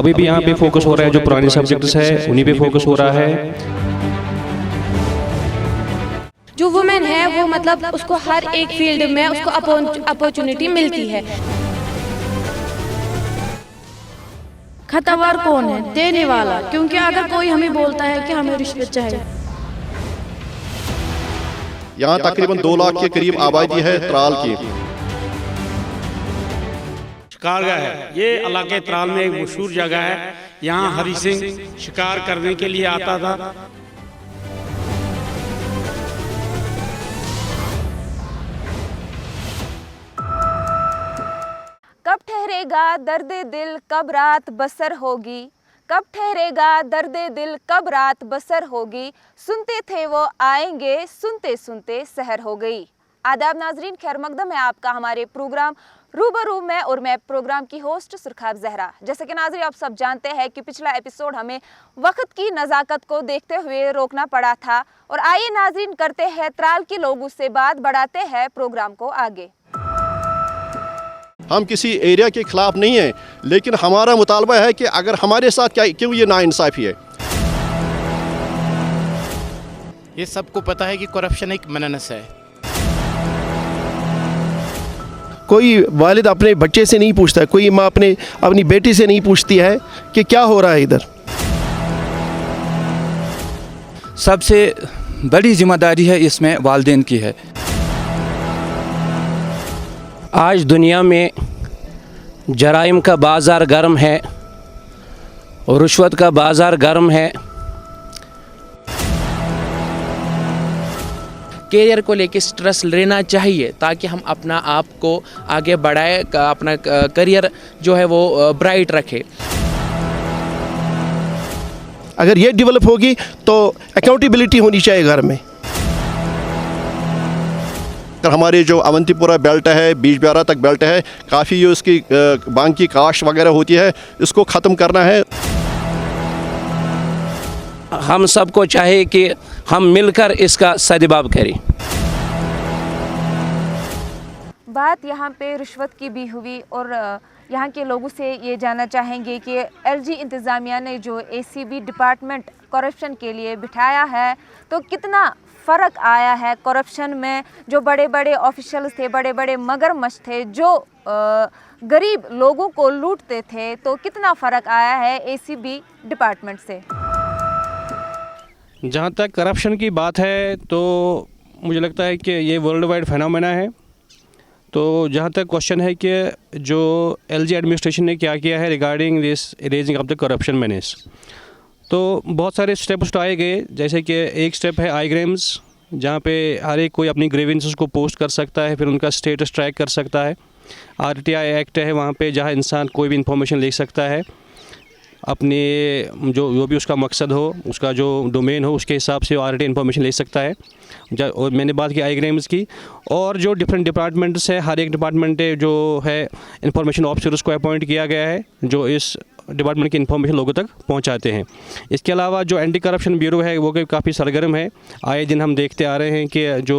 अभी भी यहाँ पे फोकस हो रहा है, जो पुराने सब्जेक्ट्स है उन्हीं पे फोकस हो रहा है। जो वुमेन है वो मतलब उसको हर एक फील्ड में उसको अपॉर्चुनिटी मिलती है। खतावार कौन है? देने वाला। क्योंकि अगर कोई हमें बोलता है कि हमें रिश्वत चाहिए। यहाँ तकरीबन 2 लाख के करीब आबादी है त्राल की। शिकारगाह है, ये इलाके त्राल में एक मशहूर जगह है। यहाँ हरि सिंह शिकार करने के लिए आता था। कब ठहरेगा दर्दे दिल, कब रात बसर होगी। कब ठहरेगा दर्दे दिल, कब रात बसर होगी। सुनते थे वो आएंगे, सुनते सुनते सहर हो गई। आदाब नाजरीन, खैर मकदम है आपका हमारे प्रोग्राम रूबरू में, और मैं प्रोग्राम की होस्ट सुरखाब जहरा। जैसे कि नाजरीन आप सब जानते हैं कि पिछला एपिसोड हमें वक्त की नज़ाकत को देखते हुए रोकना पड़ा था। और आइए नाजरीन करते हैं त्राल के लोगों से बात, बढ़ाते हैं प्रोग्राम को आगे। हम किसी एरिया के खिलाफ नहीं है, लेकिन हमारा मुतालबा है कि अगर हमारे साथ क्या क्यों ये नाइंसाफ़ी है। ये सबको पता है कि करप्शन एक मेनानस है। कोई वालिद अपने बच्चे से नहीं पूछता है, कोई माँ अपनी बेटी से नहीं पूछती है कि क्या हो रहा है इधर। सबसे बड़ी जिम्मेदारी है इसमें वालिदैन की है। आज दुनिया में जराइम का बाज़ार गर्म है और रिश्वत का बाज़ार गर्म है। कैरियर को लेके स्ट्रेस लेना चाहिए ताकि हम अपना आप को आगे बढ़ाए, अपना करियर जो है वो ब्राइट रखे। अगर ये डेवलप होगी तो अकाउंटेबिलिटी होनी चाहिए घर में। हमारे जो अवंतीपुरा बेल्ट है, बीजबिहारा तक बेल्ट है, काफ़ी जो इसकी बांग की काश वगैरह होती है, इसको ख़त्म करना है। हम सबको चाहे कि हम मिलकर इसका सद्भाव करें। बात यहाँ पे रिश्वत की भी हुई, और यहाँ के लोगों से ये जानना चाहेंगे कि एलजी इंतज़ामिया ने जो एसीबी डिपार्टमेंट करप्शन के लिए बिठाया है, तो कितना फ़र्क आया है करप्शन में। जो बड़े बड़े ऑफिशियल्स थे, बड़े बड़े मगरमच्छ थे जो गरीब लोगों को लूटते थे, तो कितना फ़र्क आया है एसीबी डिपार्टमेंट से। जहाँ तक करप्शन की बात है तो मुझे लगता है कि ये वर्ल्ड वाइड फिनोमेना है। तो जहाँ तक क्वेश्चन है कि जो एलजी एडमिनिस्ट्रेशन ने क्या किया है regarding this raising of the corruption menace, तो बहुत सारे स्टेप्स उठाए गए। जैसे कि एक स्टेप है iGrams, जहाँ पे हर एक कोई अपनी ग्रीवेंसेस को पोस्ट कर सकता है, फिर उनका स्टेटस ट्रैक कर सकता है। RTI एक्ट है वहाँ पे, जहाँ इंसान कोई भी इंफॉर्मेशन ले सकता है, अपने जो भी उसका मकसद हो, उसका जो डोमेन हो, उसके हिसाब से RTI इन्फॉर्मेशन ले सकता है। और मैंने बात की iGrams की, और जो डिफरेंट डिपार्टमेंट्स है, हर एक डिपार्टमेंट जो है इंफॉर्मेशन ऑफिसर्स को अपॉइंट किया गया है जो इस डिपार्टमेंट की इन्फॉर्मेशन लोगों तक पहुंचाते हैं। इसके अलावा जो एंटी करप्शन ब्यूरो है वो काफ़ी सरगर्म है। आए दिन हम देखते आ रहे हैं कि जो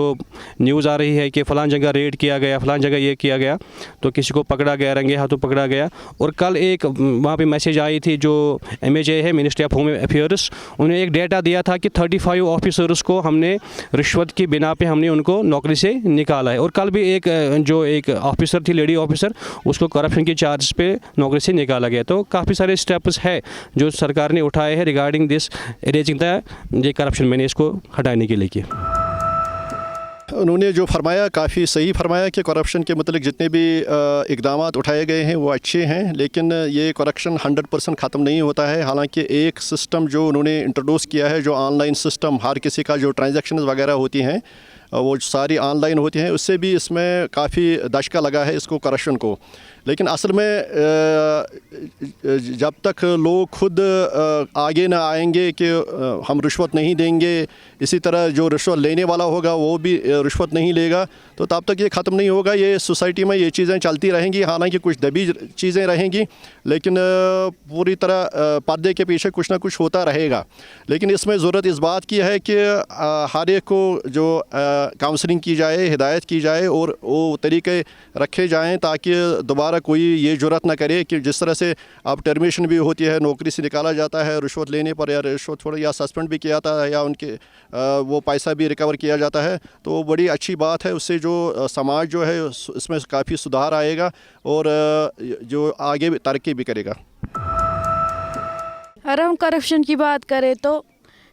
न्यूज़ आ रही है कि फ़लाँ जगह रेड किया गया, फ़लाँ जगह ये किया गया, तो किसी को पकड़ा गया, रंगे हाथों पकड़ा गया। और कल एक वहाँ पे मैसेज आई थी, जो MHA है, मिनिस्ट्री ऑफ होम अफेयर्स, उन्होंने एक डेटा दिया था कि 35 ऑफिसर्स को हमने रिश्वत की बिना पे हमने उनको नौकरी से निकाला है। और कल भी एक ऑफिसर थी, लेडी ऑफिसर, उसको करप्शन की चार्ज पे नौकरी से निकाला गया। तो काफ़ी सारे स्टेप्स है जो सरकार ने उठाए हैं regarding this raising the corruption menace को हटाने के लिए। उन्होंने जो फरमाया काफ़ी सही फरमाया कि करप्शन के मतलब जितने भी इकदाम उठाए गए हैं वो अच्छे हैं, लेकिन ये करप्शन 100% ख़त्म नहीं होता है। हालांकि एक सिस्टम जो उन्होंने इंट्रोड्यूस किया है, जो ऑनलाइन सिस्टम, हर किसी का जो ट्रांजैक्शंस वगैरह होती हैं वो सारी ऑनलाइन होती हैं, उससे भी इसमें काफ़ी दशका लगा है इसको करप्शन को। लेकिन असल में जब तक लोग खुद आगे ना आएंगे कि हम रिश्वत नहीं देंगे, इसी तरह जो रिश्वत लेने वाला होगा वो भी रिश्वत नहीं लेगा, तो तब तक ये ख़त्म नहीं होगा। ये सोसाइटी में ये चीज़ें चलती रहेंगी, हालांकि कुछ दबी चीज़ें रहेंगी, लेकिन पूरी तरह पर्दे के पीछे कुछ ना कुछ होता रहेगा। लेकिन इसमें ज़रूरत इस बात की है कि हर एक को जो काउंसलिंग की जाए, हिदायत की जाए और वो तरीके रखे जाएँ ताकि दोबारा दोबारा कोई ये जुर्रत ना करे कि जिस तरह से अब टर्मिनेशन भी होती है, नौकरी से निकाला जाता है रिश्वत लेने पर, या रिश्वत थोड़ा या सस्पेंड भी किया जाता है, या उनके वो पैसा भी रिकवर किया जाता है। तो बड़ी अच्छी बात है, उससे जो समाज जो है इसमें काफ़ी सुधार आएगा और जो आगे तरक्की भी करेगा। अगर हम करप्शन की बात करें तो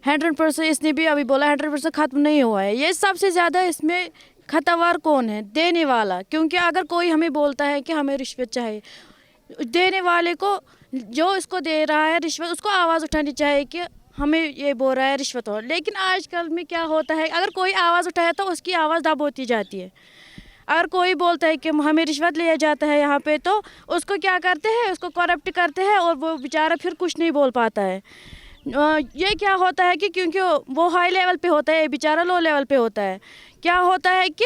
100%, इसने भी अभी बोला 100% ख़त्म नहीं हुआ है। ये सबसे ज़्यादा इसमें खतरनाक कौन है? देने वाला। क्योंकि अगर कोई हमें बोलता है कि हमें रिश्वत चाहिए, देने वाले को, जो इसको दे रहा है रिश्वत, उसको आवाज़ उठानी चाहिए कि हमें ये बोल रहा है रिश्वत हो। लेकिन आजकल में क्या होता है, अगर कोई आवाज़ उठाया तो उसकी आवाज़ दब होती जाती है। अगर कोई बोलता है कि हमें रिश्वत लिया जाता है यहाँ पे, तो उसको क्या करते हैं, उसको करप्ट करते हैं और वो बेचारा फिर कुछ नहीं बोल पाता है। ये क्या होता है कि क्योंकि वो हाई लेवल पे होता है, ये बेचारा लो लेवल पे होता है, क्या होता है कि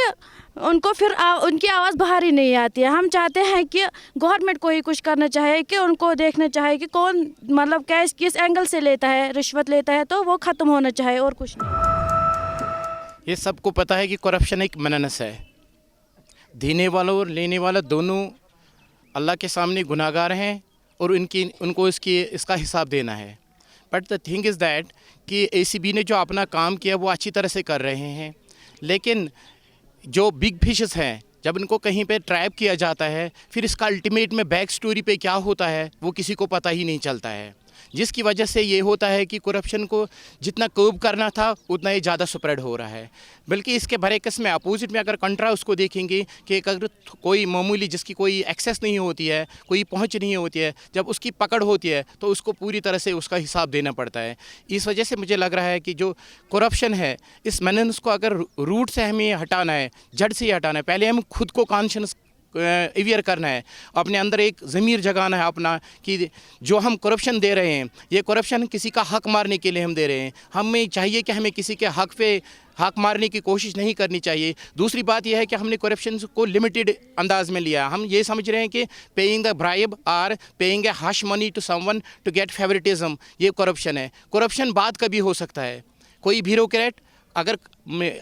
उनको फिर उनकी आवाज़ बाहर ही नहीं आती है। हम चाहते हैं कि गवर्नमेंट को ही कुछ करना चाहिए, कि उनको देखना चाहिए कि कौन मतलब किस एंगल से लेता है, रिश्वत लेता है, तो वो ख़त्म होना चाहिए और कुछ नहीं। ये सबको पता है कि करप्शन एक मेनानस है। देने वाला और लेने वाला दोनों अल्लाह के सामने गुनाहगार हैं और उनको इसका हिसाब देना है। But the thing is that कि एसीबी ने जो अपना काम किया वो अच्छी तरह से कर रहे हैं, लेकिन जो बिग फिशेस हैं, जब इनको कहीं पे ट्रैप किया जाता है, फिर इसका अल्टीमेट में बैक स्टोरी पे क्या होता है वो किसी को पता ही नहीं चलता है, जिसकी वजह से ये होता है कि करप्शन को जितना कर्ब करना था उतना ही ज़्यादा स्प्रेड हो रहा है। बल्कि इसके बरअक्स में, अपोजिट में अगर कंट्रा उसको देखेंगे कि अगर कोई मामूली जिसकी कोई एक्सेस नहीं होती है, कोई पहुंच नहीं होती है, जब उसकी पकड़ होती है तो उसको पूरी तरह से उसका हिसाब देना पड़ता है। इस वजह से मुझे लग रहा है कि जो करप्शन है, इस मेनेंस को अगर रूट से हमें हटाना है, जड़ से ही हटाना है, पहले हम खुद को कॉन्शियस अवेयर करना है, अपने अंदर एक ज़मीर जगाना है अपना कि जो हम करप्शन दे रहे हैं, ये करप्शन किसी का हक मारने के लिए हम दे रहे हैं। हमें चाहिए कि हमें किसी के हक पे हक मारने की कोशिश नहीं करनी चाहिए। दूसरी बात यह है कि हमने करप्शन को लिमिटेड अंदाज में लिया। हम ये समझ रहे हैं कि पेइंग द ब्राइब और paying a hush money to someone to get favouritism, ये करप्शन है। करप्शन बात कभी हो सकता है, कोई ब्यूरोक्रेट अगर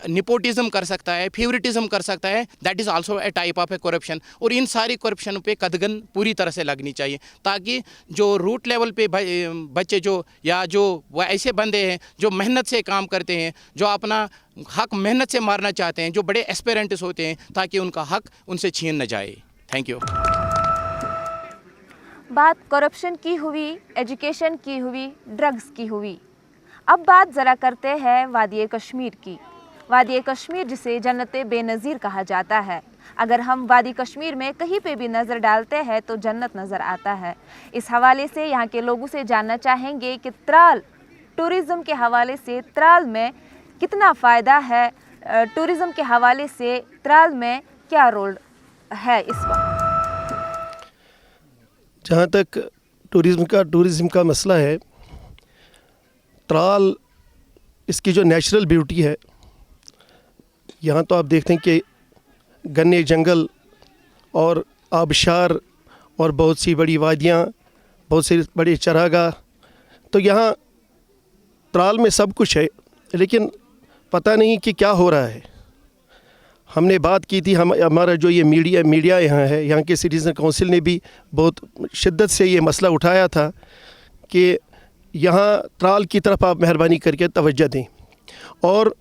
निपोटिज्म कर सकता है, फेवरेटिज्म कर सकता है, that is also a type of A corruption. और इन सारी करप्शन पे कदगन पूरी तरह से लगनी चाहिए, ताकि जो रूट लेवल पे बच्चे जो या जो वो ऐसे बंदे हैं जो मेहनत से काम करते हैं, जो अपना हक मेहनत से मारना चाहते हैं, जो बड़े एस्पिरेंट्स होते हैं, ताकि उनका हक उनसे छीन न जाए। Thank you. बात करप्शन की हुई, एजुकेशन की हुई, ड्रग्स की हुई। अब बात ज़रा करते हैं वादी कश्मीर की। वादी कश्मीर जिसे जन्नत बेनज़ीर कहा जाता है। अगर हम वादी कश्मीर में कहीं पे भी नज़र डालते हैं तो जन्नत नज़र आता है। इस हवाले से यहाँ के लोगों से जानना चाहेंगे कि त्राल टूरिज़म के हवाले से त्राल में कितना फ़ायदा है, टूरिज़म के हवाले से त्राल में क्या रोल है इस वक्त। जहाँ तक टूरिज़म का मसला है, त्राल इसकी जो नेचुरल ब्यूटी है, यहाँ तो आप देखते हैं कि घने जंगल और आबशार और बहुत सी बड़ी वादियाँ, बहुत से बड़े चरागाह, तो यहाँ त्राल में सब कुछ है, लेकिन पता नहीं कि क्या हो रहा है। हमने बात की थी, हमारा जो ये मीडिया यहाँ है, यहाँ के सिटीज़न काउंसिल ने भी बहुत शिद्दत से ये मसला उठाया था कि यहाँ त्राल की तरफ आप मेहरबानी करके तवज्जो दें। और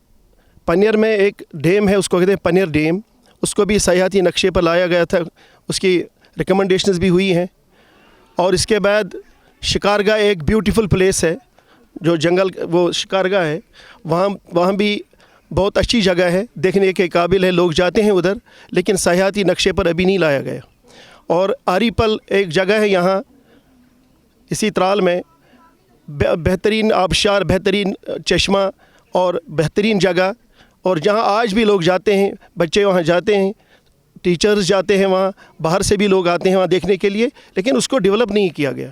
पनियर में एक डैम है, उसको कहते हैं पनियर डैम, उसको भी सयाहती नक्शे पर लाया गया था, उसकी रिकमेंडेशंस भी हुई हैं। और इसके बाद शिकारगाह एक ब्यूटीफुल प्लेस है, जो जंगल वो शिकारगाह है, वहाँ भी बहुत अच्छी जगह है, देखने के काबिल है, लोग जाते हैं उधर, लेकिन सयाहती नक्शे पर अभी नहीं लाया गया। और आरीपल एक जगह है यहाँ इसी त्राल में, बेहतरीन आबशार, बेहतरीन चश्मा और बेहतरीन जगह, और जहाँ आज भी लोग जाते हैं, बच्चे वहाँ जाते हैं, टीचर्स जाते हैं वहाँ, बाहर से भी लोग आते हैं वहाँ देखने के लिए, लेकिन उसको डेवलप नहीं किया गया।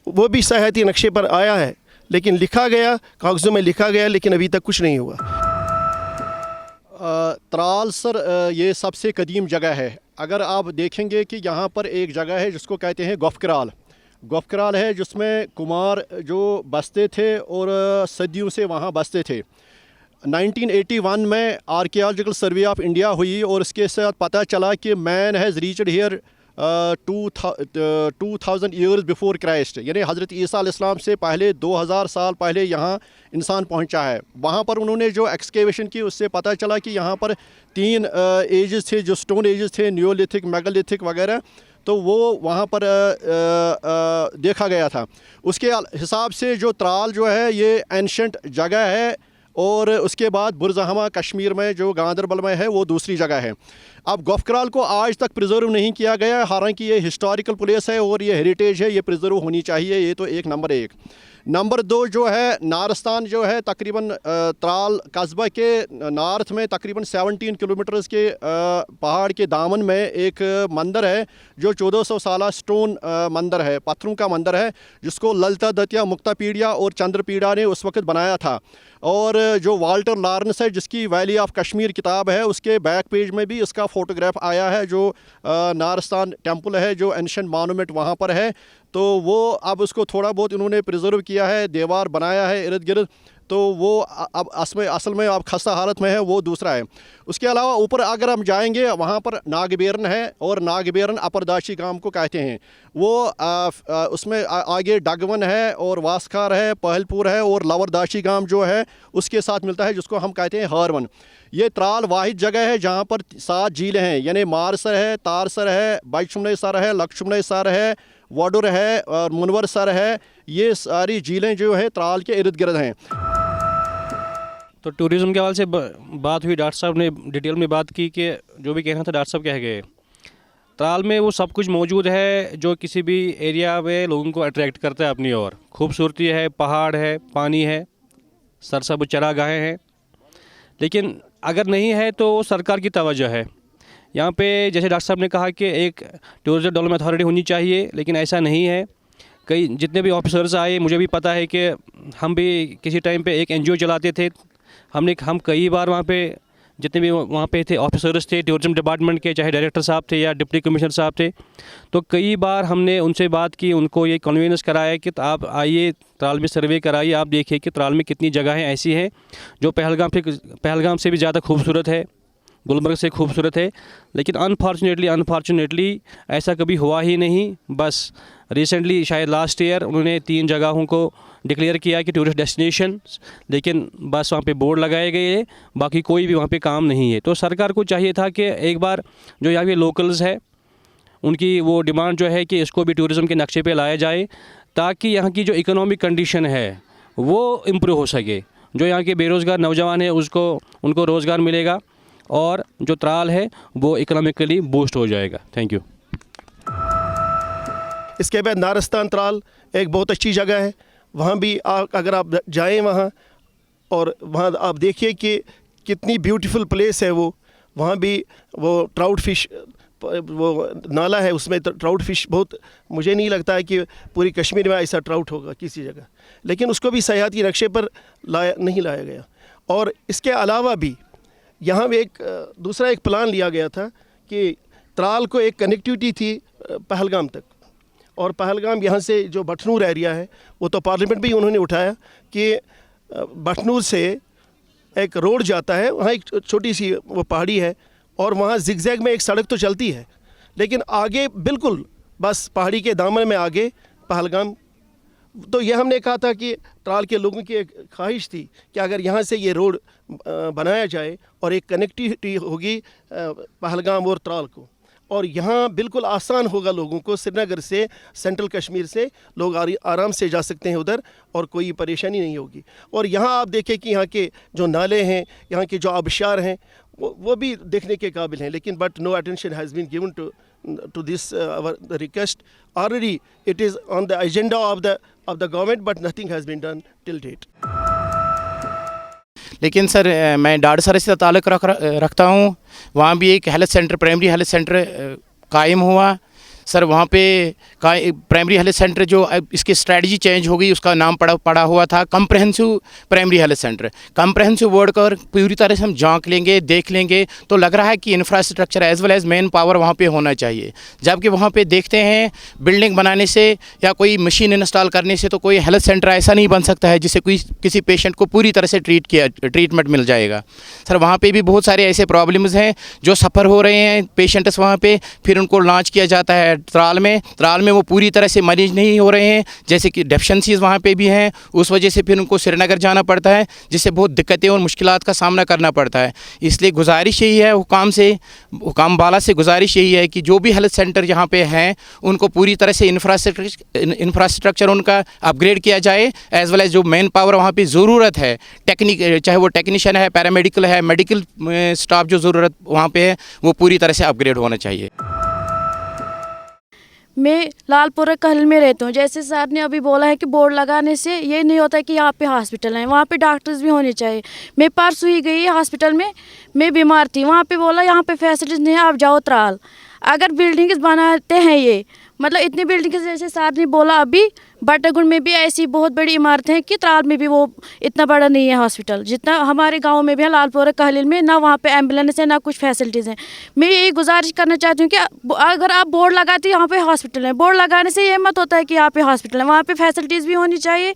वो भी सयाहती नक्शे पर आया है, लेकिन लिखा गया, कागज़ों में लिखा गया, लेकिन अभी तक कुछ नहीं हुआ। त्राल सर ये सबसे कदीम जगह है। अगर आप देखेंगे कि यहाँ पर एक जगह है जिसको कहते हैं गोफकराल है, जिसमें कुमार जो बसते थे और सदियों से वहाँ बसते थे। 1981 में आर्कियोलॉजिकल सर्वे ऑफ इंडिया हुई और इसके साथ पता चला कि man has reached here 2000 years before Christ, यानी हज़रत ईसा अलैहिस्सलाम से पहले 2000 साल पहले यहाँ इंसान पहुँचा है। वहाँ पर उन्होंने जो एक्सकेवेशन की उससे पता चला कि यहाँ पर 3 एजेस थे, जो स्टोन एजेस थे, नियोलिथिक, मेगालिथिक वगैरह, तो वो वहाँ पर देखा गया था। उसके हिसाब से जो त्राल जो है ये एंशंट जगह है, और उसके बाद बुरज़हमा कश्मीर में जो गांदरबल में है वो दूसरी जगह है। अब गोफकराल को आज तक प्रिजर्व नहीं किया गया, हालांकि ये हिस्टोरिकल प्लेस है और ये हेरिटेज है, ये प्रिजर्व होनी चाहिए। ये तो एक नंबर 1। नंबर 2 जो है नारस्तान जो है तकरीबन त्राल कस्बा के नॉर्थ में तकरीबन 17 किलोमीटर्स के पहाड़ के दामन में एक मंदिर है जो 1400 साल स्टोन मंदिर है, पत्थरों का मंदिर है, जिसको ललिता दत्या, मुक्तापीडिया और चंद्रपीड़ा ने उस वक्त बनाया था। और जो वाल्टर लॉरेंस है, जिसकी वैली ऑफ कश्मीर किताब है, उसके बैक पेज में भी इसका फ़ोटोग्राफ आया है, जो नारस्तान टेम्पल है, जो एंशंट मॉन्यूमेंट वहाँ पर है। तो वो अब उसको थोड़ा बहुत इन्होंने प्रिजर्व किया है, दीवार बनाया है इर्द गिर्द, तो वो अब असल में अब खस्ता हालत में है, वो दूसरा है। उसके अलावा ऊपर अगर हम जाएंगे, वहाँ पर नागबेरन है, और नागबेरन अपरदाशी गांव को कहते हैं। वो उसमें आगे डगवन है और वास्कार है, पहलपुर है, और लवरदाशी गांव जो है उसके साथ मिलता है, जिसको हम कहते हैं हारवन। ये त्राल वाहिद जगह है जहाँ पर 7 झीलें हैं, यानी मारसर है, तारसर है, बचमुने सर है, लक्ष्मणे सर है, वाडुर है और मुनवर सर है। ये सारी झीलें जो है त्राल के इर्द गिर्द हैं। तो टूरिज़्म के हवाले से बात हुई, डॉक्टर साहब ने डिटेल में बात की कि जो भी कहना था डॉक्टर साहब कह गए। त्राल में वो सब कुछ मौजूद है जो किसी भी एरिया में लोगों को अट्रैक्ट करता है अपनी ओर। खूबसूरती है, पहाड़ है, पानी है, सरसब्ज़ चरागाहें हैं। लेकिन अगर नहीं है तो सरकार की तवज्जो है। यहाँ पे जैसे डॉक्टर साहब ने कहा कि एक टूरिज्म डेवलपमेंट अथॉरिटी होनी चाहिए, लेकिन ऐसा नहीं है। कई जितने भी ऑफिसर्स आए, मुझे भी पता है कि हम भी किसी टाइम पे एक NGO चलाते थे। हम कई बार वहाँ पे जितने भी वहाँ पे थे ऑफिसर्स थे टूरिज्म डिपार्टमेंट के, चाहे डायरेक्टर साहब थे या डिप्टी कमिश्नर साहब थे, तो कई बार हमने उनसे बात की, उनको ये कन्वीनियंस कराया कि आप आइए त्राल में सर्वे कराइए, आप देखिए कि त्राल में कितनी जगहें ऐसी हैं जो पहलगाम से भी ज़्यादा खूबसूरत है, गुलमर्ग से खूबसूरत है। लेकिन अनफॉर्चुनेटली ऐसा कभी हुआ ही नहीं। बस रिसेंटली शायद लास्ट ईयर उन्होंने 3 जगहों को डिक्लेयर किया कि टूरिस्ट डेस्टिनेशन, लेकिन बस वहाँ पे बोर्ड लगाए गए हैं, बाकी कोई भी वहाँ पे काम नहीं है। तो सरकार को चाहिए था कि एक बार जो यहाँ के लोकल्स है उनकी वो डिमांड जो है कि इसको भी टूरिज़्म के नक्शे पे लाया जाए, ताकि यहाँ की जो इकोनॉमिक कंडीशन है वो इम्प्रूव हो सके। जो यहाँ के बेरोज़गार नौजवान है उनको रोज़गार मिलेगा, और जो त्राल है वो इकोनॉमिकली बूस्ट हो जाएगा। Thank you. इसके बाद नारस्तान त्राल एक बहुत अच्छी जगह है। वहाँ भी अगर आप जाएं वहाँ, और वहाँ आप देखिए कि कितनी ब्यूटीफुल प्लेस है वो। वहाँ भी वो ट्राउट फिश, वो नाला है, उसमें ट्राउट फिश बहुत, मुझे नहीं लगता है कि पूरी कश्मीर में ऐसा ट्राउट होगा किसी जगह, लेकिन उसको भी सयाहती नक्शे पर नहीं लाया गया। और इसके अलावा भी यहाँ एक दूसरा एक प्लान लिया गया था कि त्राल को एक कनेक्टिविटी थी पहलगाम तक, और पहलगाम यहाँ से जो बटनूर एरिया है वो तो पार्लियामेंट भी उन्होंने उठाया कि बटनूर से एक रोड जाता है, वहाँ एक छोटी सी वो पहाड़ी है, और वहाँ जिगजैग में एक सड़क तो चलती है, लेकिन आगे बिल्कुल बस पहाड़ी के दामन में आगे पहलगाम। तो ये हमने कहा था कि त्राल के लोगों की एक ख्वाहिश थी कि अगर यहाँ से ये रोड बनाया जाए और एक कनेक्टिविटी होगी पहलगाम और त्राल को, और यहाँ बिल्कुल आसान होगा लोगों को। श्रीनगर से, सेंट्रल कश्मीर से लोग आराम से जा सकते हैं उधर, और कोई परेशानी नहीं होगी। और यहाँ आप देखें कि यहाँ के जो नाले हैं, यहाँ के जो आबशार हैं, वो भी देखने के काबिल हैं, लेकिन but no attention has been given to this our request. Already it is on the agenda of the government, but nothing has been done till date. लेकिन सर मैं डाडसर से ताल्लुक़ रखता हूँ। वहाँ भी एक health centre, primary health centre कायम हुआ। सर वहाँ पे का प्राइमरी हेल्थ सेंटर जो अब इसकी स्ट्रेटजी चेंज हो गई, उसका नाम पड़ा हुआ था comprehensive primary health centre. Comprehensive word का पूरी तरह से हम झांक लेंगे, देख लेंगे तो लग रहा है कि infrastructure as well as manpower वहाँ पे होना चाहिए। जबकि वहाँ पे देखते हैं बिल्डिंग बनाने से या कोई मशीन इंस्टॉल करने से तो कोई हेल्थ सेंटर ऐसा नहीं बन सकता है जिससे कोई किसी पेशेंट को पूरी तरह से ट्रीटमेंट मिल जाएगा। सर वहाँ पे भी बहुत सारे ऐसे प्रॉब्लम्स हैं जो सफ़र हो रहे हैं पेशेंट्स वहाँ पे, फिर उनको लॉन्च किया जाता है त्राल में वो पूरी तरह से मैनेज नहीं हो रहे हैं, जैसे कि डेफिशिएंसीज वहाँ पे भी हैं, उस वजह से फिर उनको श्रीनगर जाना पड़ता है जिससे बहुत दिक्कतें और मुश्किलात का सामना करना पड़ता है। इसलिए गुजारिश यही है हुकाम बाला से गुजारिश यही है कि जो भी हेल्थ सेंटर यहाँ पे हैं उनको पूरी तरह से इंफ्रास्ट्रक्चर उनका अपग्रेड किया जाए, एज वेल एज जो मैन पावर वहाँ पे ज़रूरत है चाहे वो टेक्नीशियन है, पैरामेडिकल है, मेडिकल स्टाफ जो ज़रूरत वहाँ पे है वो पूरी तरह से अपग्रेड होना चाहिए। मैं लालपुरा कहल में रहती हूँ। जैसे सर ने अभी बोला है कि बोर्ड लगाने से ये नहीं होता कि यहाँ पे हॉस्पिटल है, वहाँ पे डॉक्टर्स भी होने चाहिए। मैं परसों ही गई हॉस्पिटल में, मैं बीमार थी, वहाँ पे बोला यहाँ पे फैसिलिटीज़ नहीं है, आप जाओ त्राल। अगर बिल्डिंग्स बनाते हैं ये मतलब इतनी बिल्डिंग्स जैसे सर ने बोला अभी बटागुंड में भी ऐसी बहुत बड़ी इमारतें हैं कि त्राल में भी वो इतना बड़ा नहीं है हॉस्पिटल जितना हमारे गांव में भी है लालपुरा कहलील में, ना वहाँ पे एम्बुलेंस है ना कुछ फैसिलिटीज़ हैं। मैं यही गुजारिश करना चाहती हूँ कि अगर आप बोर्ड लगाते यहाँ पे हॉस्पिटल है, बोर्ड लगाने से ये मत होता है कि यहाँ पे हॉस्पिटल है, वहाँ पे फैसिलिटीज़ भी होनी चाहिए,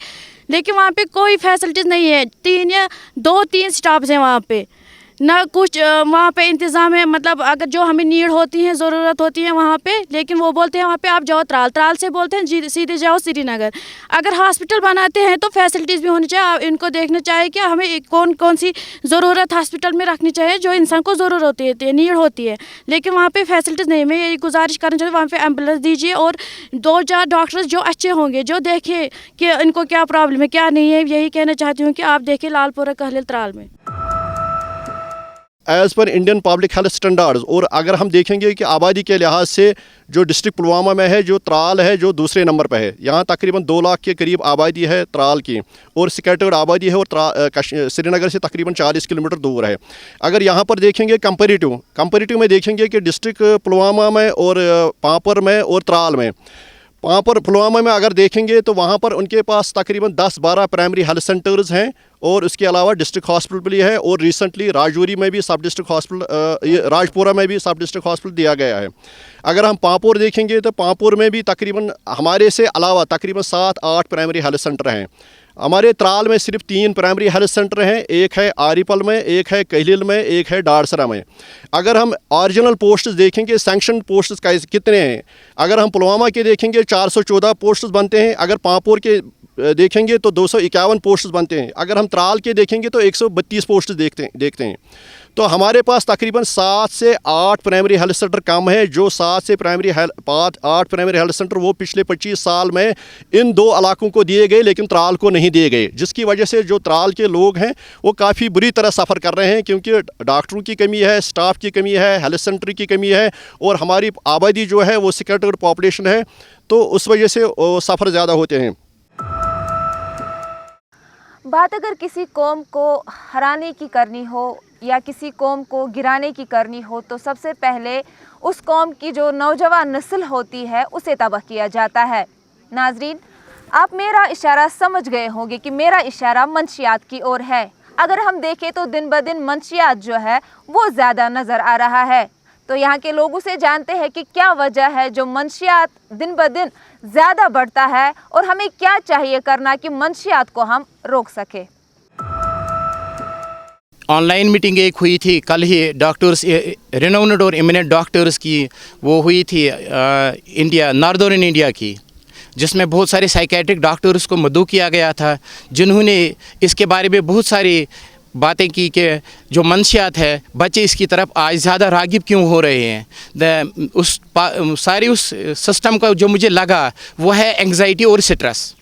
लेकिन वहाँ पे कोई फैसिलिटीज़ नहीं है। 2-3 स्टाफ्स हैं वहाँ पे, ना कुछ वहाँ पे इंतज़ाम है। मतलब अगर जो हमें नीड होती है, ज़रूरत होती है वहाँ पे, लेकिन वो बोलते हैं वहाँ पे आप जाओ त्राल से बोलते हैं सीधे जाओ श्रीनगर। अगर हॉस्पिटल बनाते हैं तो फैसिलिटीज़ भी होनी चाहिए। इनको देखना चाहिए कि हमें कौन सी ज़रूरत हॉस्पिटल में रखनी चाहिए जो इंसान को ज़रूरत होती है, नीड होती है, लेकिन वहाँ पर फैसिलिटीज़ नहीं। मैं यही गुजारिश करना चाहती हूँ वहाँ पर एम्बुलेंस दीजिए और 2-4 डॉक्टर्स जो अच्छे होंगे, जो देखें कि इनको क्या प्रॉब्लम है क्या नहीं है। यही कहना चाहती हूँ कि आप देखें लालपुरा कहलील त्राल में as per Indian public health standards. और अगर हम देखेंगे कि आबादी के लिहाज से जो डिस्ट्रिक्ट पुलवामा में है, जो त्राल है जो दूसरे नंबर पर है, यहाँ तकरीबन 2 लाख के करीब आबादी है त्राल की, और स्कैटर्ड आबादी है और श्रीनगर से तकरीबन 40 किलोमीटर दूर है। अगर यहाँ पर देखेंगे कंपेरेटिव में देखेंगे कि डिस्ट्रिक्ट पुलवामा में और पापर में और त्राल में, पुलवामा में अगर देखेंगे तो वहाँ पर उनके पास तकरीबन 10-12 प्राइमरी हेल्थ सेंटर्स हैं और उसके अलावा डिस्ट्रिक्ट हॉस्पिटल भी है, और रिसेंटली राजौरी में भी सब डिस्ट्रिक्ट हॉस्पिटल, राजपुरा में भी सब डिस्ट्रिक्ट हॉस्पिटल दिया गया है। अगर हम पापुर देखेंगे तो पापुर में भी तकरीबन हमारे से अलावा तकरीबन 7-8 प्राइमरी हेल्थ सेंटर हैं। हमारे त्राल में सिर्फ 3 प्राइमरी हेल्थ सेंटर हैं, एक है आरिपल में, एक है कहलील में, एक है डाड़सरा में। अगर हम ओरिजिनल पोस्ट्स देखेंगे, सैंक्शन पोस्ट्स कितने हैं, अगर हम पुलवामा के देखेंगे 414 पोस्ट्स बनते हैं, अगर पापुर के देखेंगे तो 251 पोस्ट्स बनते हैं, अगर हम त्राल के देखेंगे तो 132 पोस्ट्स देखते हैं। तो हमारे पास तकरीबन 7 से 8 प्राइमरी हेल्थ सेंटर कम है। जो 7 से 8 प्राइमरी हेल्थ सेंटर वो पिछले 25 साल में इन 2 इलाकों को दिए गए, लेकिन त्राल को नहीं दिए गए, जिसकी वजह से जो त्राल के लोग हैं वो काफ़ी बुरी तरह सफ़र कर रहे हैं, क्योंकि डॉक्टरों की कमी है, स्टाफ की कमी है, हेल्थ सेंटर की कमी है, और हमारी आबादी जो है वो स्कैटर्ड पॉपुलेशन है, तो उस वजह से सफ़र ज़्यादा होते हैं। बात अगर किसी कौम को हराने की करनी हो या किसी कौम को गिराने की करनी हो तो सबसे पहले उस कौम की जो नौजवान नस्ल होती है उसे तबाह किया जाता है। नाजरीन, आप मेरा इशारा समझ गए होंगे कि मेरा इशारा मंशियात की ओर है। अगर हम देखें तो दिन ब दिन मंशियात जो है वो ज़्यादा नज़र आ रहा है। तो यहाँ के लोगों से जानते हैं कि क्या वजह है जो मंशियात दिन ब दिन ज़्यादा बढ़ता है और हमें क्या चाहिए करना कि मंशियात को हम रोक सके। ऑनलाइन मीटिंग एक हुई थी कल ही, डॉक्टर्स रिनाउंड और इमिनेंट डॉक्टर्स की वो हुई थी नॉर्दर्न इंडिया की, जिसमें बहुत सारे साइकेट्रिक डॉक्टर्स को मदऊ किया गया था, जिन्होंने इसके बारे में बहुत सारी बातें की कि जो मंशियात है बच्चे इसकी तरफ आज ज़्यादा रागिब क्यों हो रहे हैं। उस सिस्टम का जो मुझे लगा वो है एंग्जाइटी और स्ट्रेस।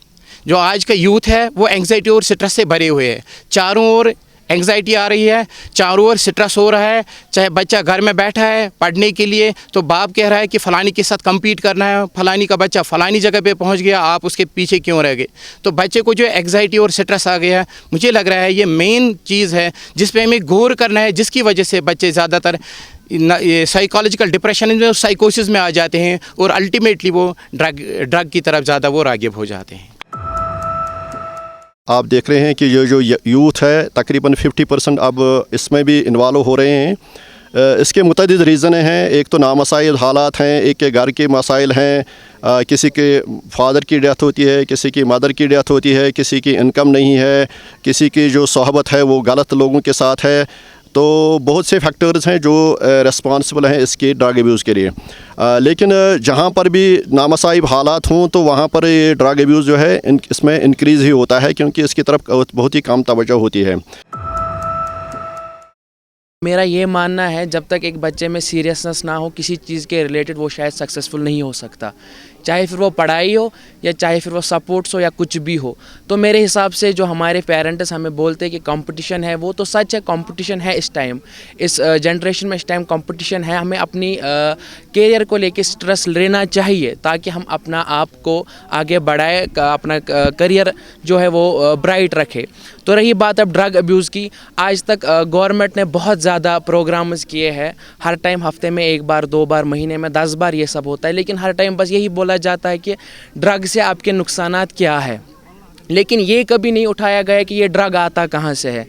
जो आज का यूथ है वो एंग्जाइटी और स्ट्रेस से भरे हुए हैं, चारों ओर एंग्जाइटी आ रही है, चारों ओर स्ट्रेस हो रहा है। चाहे बच्चा घर में बैठा है पढ़ने के लिए तो बाप कह रहा है कि फ़लानी के साथ compete करना है, फ़लानी का बच्चा फ़लानी जगह पे पहुंच गया, आप उसके पीछे क्यों रह गए। तो बच्चे को जो एंग्जाइटी और स्ट्रेस आ गया है, मुझे लग रहा है ये मेन चीज़ है जिस पे हमें गौर करना है, जिसकी वजह से बच्चे ज़्यादातर ये साइकोलॉजिकल डिप्रेशन में, साइकोसिस में आ जाते हैं और अल्टीमेटली वो ड्रग की तरफ ज़्यादा वो राग़िब हो जाते हैं। आप देख रहे हैं कि ये जो यूथ है तकरीबन 50% अब इसमें भी इन्वॉल्व हो रहे हैं। इसके मुतअद्दिद रीज़न हैं। एक तो नामसाइल हालात हैं, एक के घर के मसाइल हैं, किसी के फादर की डेथ होती है, किसी की मदर की डेथ होती है, किसी की इनकम नहीं है, किसी की जो सोहबत है वो गलत लोगों के साथ है। तो बहुत से फैक्टर्स हैं जो रिस्पॉन्सिबल हैं इसके ड्रग अब्यूज़ के लिए। लेकिन जहाँ पर भी नामसाइब हालात हों तो वहाँ पर ये ड्रग अब्यूज़ जो है इसमें इंक्रीज़ ही होता है, क्योंकि इसकी तरफ बहुत ही कम तवज्जो होती है। मेरा ये मानना है जब तक एक बच्चे में सीरियसनेस ना हो किसी चीज़ के रिलेटेड, वो शायद सक्सेसफुल नहीं हो सकता, चाहे फिर वो पढ़ाई हो या चाहे फिर वो सपोर्ट्स हो या कुछ भी हो। तो मेरे हिसाब से जो हमारे पेरेंट्स हमें बोलते हैं कि कंपटीशन है, वो तो सच है, कंपटीशन है इस टाइम, इस जनरेशन में इस टाइम कंपटीशन है। हमें अपनी करियर को लेके स्ट्रेस लेना चाहिए ताकि हम अपना आप को आगे बढ़ाए, अपना करियर जो है वो ब्राइट रखे। तो रही बात अब ड्रग अब्यूज़ की, आज तक गवर्नमेंट ने बहुत ज़्यादा प्रोग्राम्स किए हैं। हर टाइम हफ्ते में 1 बार 2 बार, महीने में 10 बार ये सब होता है, लेकिन हर टाइम बस यही बोला जाता है कि ड्रग से आपके नुकसानात क्या है, लेकिन ये कभी नहीं उठाया गया कि ये ड्रग आता कहाँ से है।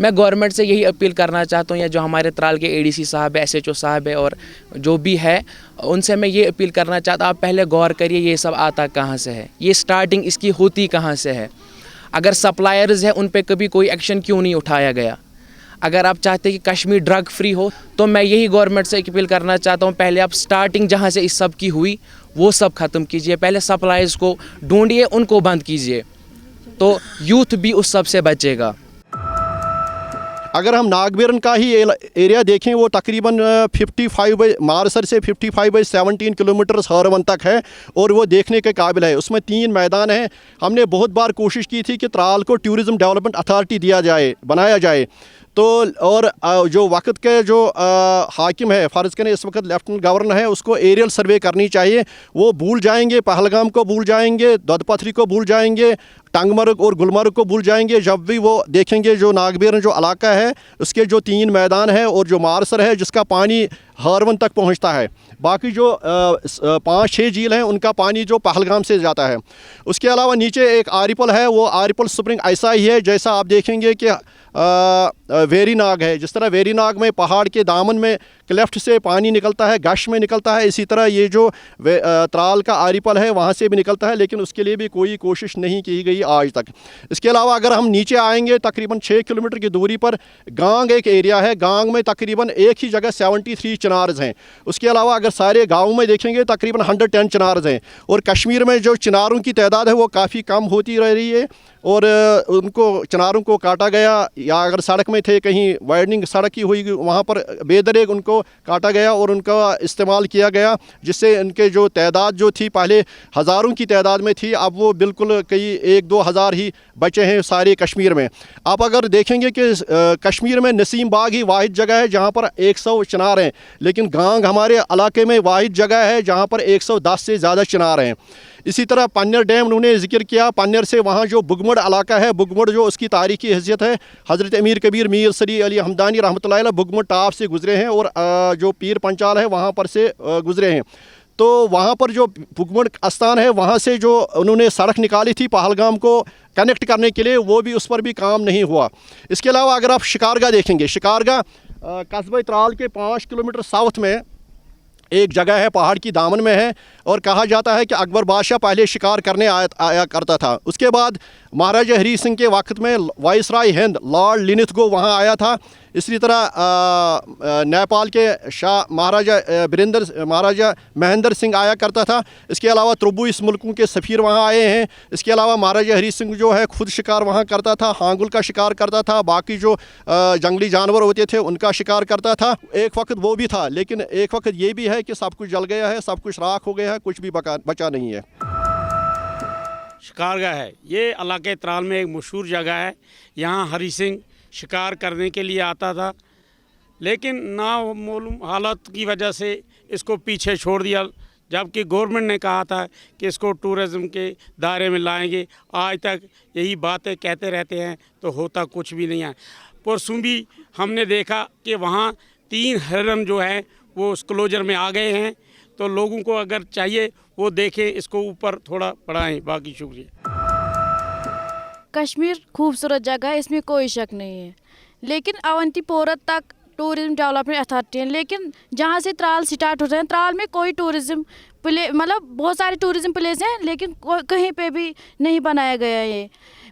मैं गवर्नमेंट से यही अपील करना चाहता हूँ, या जो हमारे त्राल के ADC साहब है, SHO साहब है, और जो भी है उनसे मैं ये अपील करना चाहता हूँ, आप पहले गौर करिए ये सब आता कहाँ से है, ये स्टार्टिंग इसकी होती कहाँ से है। अगर सप्लायर्स है उन पे कभी कोई एक्शन क्यों नहीं उठाया गया। अगर आप चाहते हैं कि कश्मीर ड्रग फ्री हो तो मैं यही गवर्नमेंट से अपील करना चाहता हूँ, पहले आप स्टार्टिंग जहाँ से इस सब की हुई वो सब ख़त्म कीजिए, पहले सप्लायर्स को ढूंढिए, उनको बंद कीजिए, तो यूथ भी उस सब से बचेगा। अगर हम नागबेरन का ही एरिया देखें, वो तकरीबन 55 मारसर से 55/17 किलोमीटर हरवन तक है और वो देखने के काबिल है। उसमें 3 मैदान हैं। हमने बहुत बार कोशिश की थी कि त्राल को टूरिज़म डेवलपमेंट अथॉरिटी दिया जाए, बनाया जाए। तो और जो वक्त के जो हाकिम है, फ़र्ज़ करें इस वक्त लेफ्टिनेंट गवर्नर है, उसको एरियल सर्वे करनी चाहिए। वो भूल जाएंगे, पहलगाम को भूल जाएंगे, ददपथरी को भूल जाएंगे, टंगमर्ग और गुलमर्ग को भूल जाएंगे। जब भी वो देखेंगे जो नागबेरन जो इलाका है उसके जो 3 मैदान हैं और जो मारसर है जिसका पानी हरवन तक पहुंचता है, बाकी जो 5-6 झील हैं उनका पानी जो पहलगाम से जाता है। उसके अलावा नीचे एक आरिपल है, वो आरिपल स्प्रिंग ऐसा ही है जैसा आप देखेंगे कि वेरीनाग है। जिस तरह वेरीनाग में पहाड़ के दामन में क्लेफ्ट से पानी निकलता है, गश में निकलता है, इसी तरह ये जो त्राल का आरिपल है वहाँ से भी निकलता है, लेकिन उसके लिए भी कोई कोशिश नहीं की गई आज तक। इसके अलावा अगर हम नीचे आएंगे तकरीबन 6 किलोमीटर की दूरी पर गांग एक एरिया है। गांग में तकरीबन एक ही जगह 73 चिनार्स हैं। उसके अलावा अगर सारे गाँव में देखेंगे तकरीबन 110 चिनार्स हैं। और कश्मीर में जो चिनारों की तादाद है वो काफ़ी कम होती रह रही है और उनको चिनारों को काटा गया, या अगर सड़क में थे कहीं वाइडनिंग सड़क की हुई वहाँ पर बेदरेग उनको काटा गया और उनका इस्तेमाल किया गया, जिससे इनके जो तादाद जो थी पहले हज़ारों की तादाद में थी, अब वो बिल्कुल कई 1-2 हज़ार ही बचे हैं सारे कश्मीर में। आप अगर देखेंगे कि कश्मीर में नसीम बाग ही वाहिद जगह है जहाँ पर 100 चिनार हैं, लेकिन गांग हमारे इलाके में वाहिद जगह है जहाँ पर 110 से ज़्यादा चिनार हैं। इसी तरह पन्नेर डैम उन्होंने जिक्र किया। पन्नेर से वहाँ जो बुगमड़ इलाका है, बुगमड़ जो उसकी तारीखी हैसियत है, हज़रत अमीर कबीर मीर सरी अली हमदानी रहमतुल्लाह अलैह बुगमड़ टाप से गुज़रे हैं और जो पीर पंचाल है वहाँ पर से गुज़रे हैं। तो वहाँ पर जो बुगमड़ आस्थान है वहाँ से जो उन्होंने सड़क निकाली थी पहलगाम को कनेक्ट करने के लिए, वो भी उस पर भी काम नहीं हुआ। इसके अलावा अगर आप शिकारगाह देखेंगे, शिकारगाह कस्बे त्राल के 5 किलोमीटर साउथ में एक जगह है, पहाड़ की दामन में है, और कहा जाता है कि अकबर बादशाह पहले शिकार करने आया करता था। उसके बाद महाराजा हरी सिंह के वक्त में वाइसराय हिंद लॉर्ड लिनिथगो वहाँ आया था। इसी तरह नेपाल के शाह महाराजा महेंद्र सिंह आया करता था। इसके अलावा त्रुबु इस मुल्कों के सफ़ीर वहाँ आए हैं। इसके अलावा महाराजा हरी सिंह जो है खुद शिकार वहाँ करता था, हांगुल का शिकार करता था, बाकी जो जंगली जानवर होते थे उनका शिकार करता था। एक वक्त वो भी था, लेकिन एक वक्त ये भी है कि सब कुछ जल गया है, सब कुछ राख हो गया है, कुछ भी बचा नहीं है। शिकारगाह है, ये इलाके त्राल में एक मशहूर जगह है। यहाँ हरी सिंह शिकार करने के लिए आता था, लेकिन नामालूम हालत की वजह से इसको पीछे छोड़ दिया, जबकि गवर्नमेंट ने कहा था कि इसको टूरिज़्म के दायरे में लाएंगे। आज तक यही बातें कहते रहते हैं तो होता कुछ भी नहीं है। परसों भी हमने देखा कि वहाँ 3 हिरन जो हैं वो उस क्लोजर में आ गए हैं। तो लोगों को अगर चाहिए वो देखें, इसको ऊपर थोड़ा बढ़ाएं। बाकी शुक्रिया। कश्मीर खूबसूरत जगह है, इसमें कोई शक नहीं है, लेकिन अवंतीपोरा तक टूरिज्म डेवलपमेंट अथॉरिटी है, लेकिन जहाँ से त्राल स्टार्ट होते हैं, त्राल में कोई टूरिज्म प्ले मतलब बहुत सारे टूरिज्म प्लेस हैं, लेकिन कहीं पे भी नहीं बनाया गया है। ये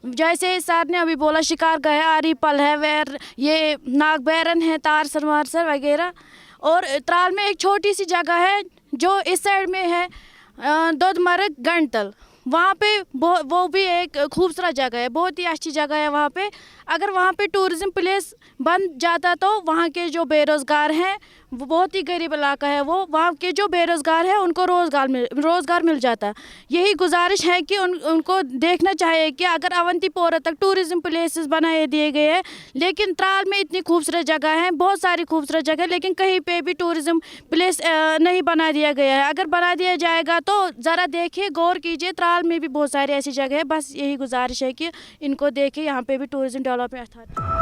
जैसे सर ने अभी बोला, शिकार गए, आरीपल है, वेर ये नागबैरन है, तारसर मारसर वगैरह। और त्राल में एक छोटी सी जगह है जो इस साइड में है, दोदमर्ग गंटल, वहाँ पे वो भी एक खूबसूरत जगह है, बहुत ही अच्छी जगह है वहाँ पे। अगर वहाँ पे टूरिज़्म प्लेस बन जाता तो वहाँ के जो बेरोज़गार हैं, वो बहुत ही गरीब इलाका है, वो वहाँ के जो बेरोज़गार हैं उनको रोज़गार मिल जाता। यही गुजारिश है कि उनको देखना चाहिए कि अगर अवंतीपोरा तक टूरिज़्म प्लेसेस बनाए दिए गए हैं, लेकिन त्राल में इतनी खूबसूरत जगह है, बहुत सारी खूबसूरत जगह, लेकिन कहीं पे भी टूरिज़्म प्लेस नहीं बना दिया गया है। अगर बना दिया जाएगा तो ज़रा देखिए, गौर कीजिए, त्राल में भी बहुत सारी ऐसी जगह है। बस यही गुजारिश है कि इनको देखें, यहाँ पे भी टूरिज़्म डेवलपमेंट अथॉरिटी।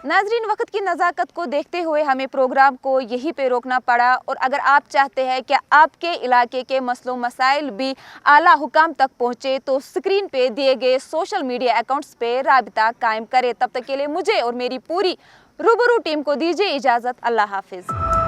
नाजरीन, वक्त की नज़ाकत को देखते हुए हमें प्रोग्राम को यहीं पे रोकना पड़ा। और अगर आप चाहते हैं कि आपके इलाके के मसलों मसाइल भी आला हुकाम तक पहुँचे तो स्क्रीन पे दिए गए सोशल मीडिया अकाउंट्स पे राबिता कायम करें। तब तक के लिए मुझे और मेरी पूरी रूबरू टीम को दीजिए इजाज़त। अल्लाह हाफिज़।